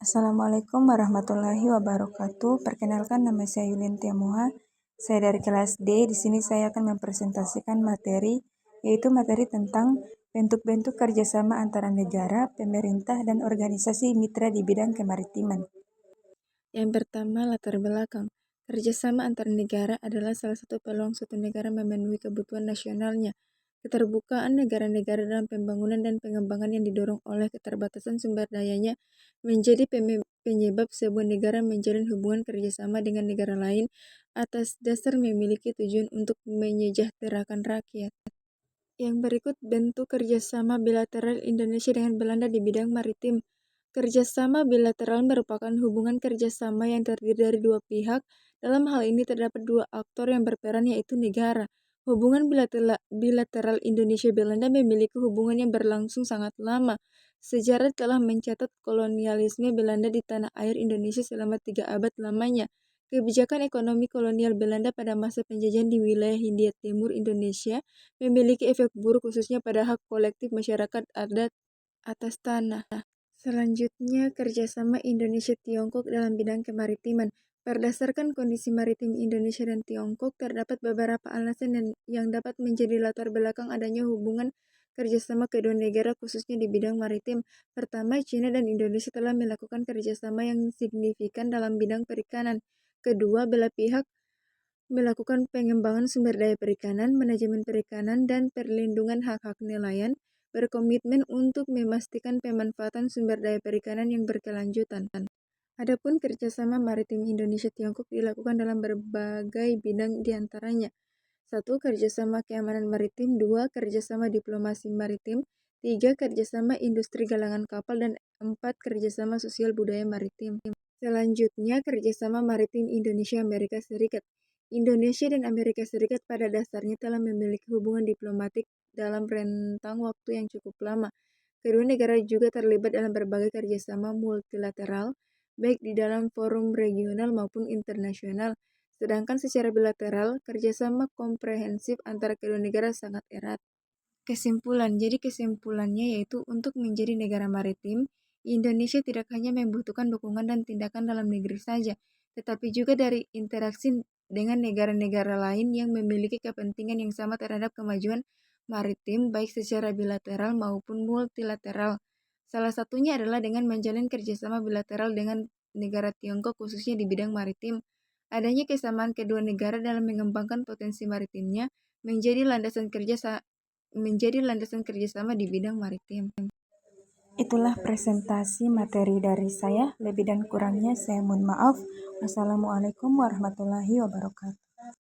Assalamualaikum warahmatullahi wabarakatuh. Perkenalkan, nama saya Yulin Tiamoha. Saya dari kelas D. Di sini saya akan mempresentasikan materi, yaitu materi tentang bentuk-bentuk kerjasama antara negara, pemerintah, dan organisasi mitra di bidang kemaritiman. Yang pertama, latar belakang. Kerjasama antar negara adalah salah satu peluang suatu negara memenuhi kebutuhan nasionalnya. Keterbukaan negara-negara dalam pembangunan dan pengembangan yang didorong oleh keterbatasan sumber dayanya menjadi penyebab sebuah negara menjalin hubungan kerjasama dengan negara lain atas dasar memiliki tujuan untuk menyejahterakan rakyat. Yang berikut bentuk kerjasama bilateral Indonesia dengan Belanda di bidang maritim. Kerjasama bilateral merupakan hubungan kerjasama yang terdiri dari dua pihak. Dalam hal ini terdapat dua aktor yang berperan, yaitu negara. Hubungan bilateral Indonesia-Belanda memiliki hubungan yang berlangsung sangat lama. Sejarah telah mencatat kolonialisme Belanda di tanah air Indonesia selama 3 abad lamanya. Kebijakan ekonomi kolonial Belanda pada masa penjajahan di wilayah Hindia Timur Indonesia memiliki efek buruk khususnya pada hak kolektif masyarakat adat atas tanah. Selanjutnya, kerjasama Indonesia-Tiongkok dalam bidang kemaritiman. Berdasarkan kondisi maritim Indonesia dan Tiongkok, terdapat beberapa alasan yang dapat menjadi latar belakang adanya hubungan kerjasama kedua negara khususnya di bidang maritim. Pertama, China dan Indonesia telah melakukan kerjasama yang signifikan dalam bidang perikanan. Kedua belah pihak melakukan pengembangan sumber daya perikanan, manajemen perikanan, dan perlindungan hak-hak nelayan, berkomitmen untuk memastikan pemanfaatan sumber daya perikanan yang berkelanjutan. Adapun kerjasama maritim Indonesia-Tiongkok dilakukan dalam berbagai bidang diantaranya. 1. Kerjasama keamanan maritim. 2. Kerjasama diplomasi maritim. 3. Kerjasama industri galangan kapal. Dan 4. Kerjasama sosial budaya maritim. Selanjutnya, kerjasama maritim Indonesia-Amerika Serikat. Indonesia dan Amerika Serikat pada dasarnya telah memiliki hubungan diplomatik dalam rentang waktu yang cukup lama. Kedua negara juga terlibat dalam berbagai kerjasama multilateral, baik di dalam forum regional maupun internasional. Sedangkan secara bilateral, kerjasama komprehensif antara kedua negara sangat erat. Jadi kesimpulannya yaitu untuk menjadi negara maritim, Indonesia tidak hanya membutuhkan dukungan dan tindakan dalam negeri saja, tetapi juga dari interaksi dengan negara-negara lain yang memiliki kepentingan yang sama terhadap kemajuan maritim baik secara bilateral maupun multilateral. Salah satunya adalah dengan menjalin kerjasama bilateral dengan negara Tiongkok khususnya di bidang maritim. Adanya kesamaan kedua negara dalam mengembangkan potensi maritimnya menjadi landasan kerjasama di bidang maritim. Itulah presentasi materi dari saya. Lebih dan kurangnya saya mohon maaf. Wassalamualaikum warahmatullahi wabarakatuh.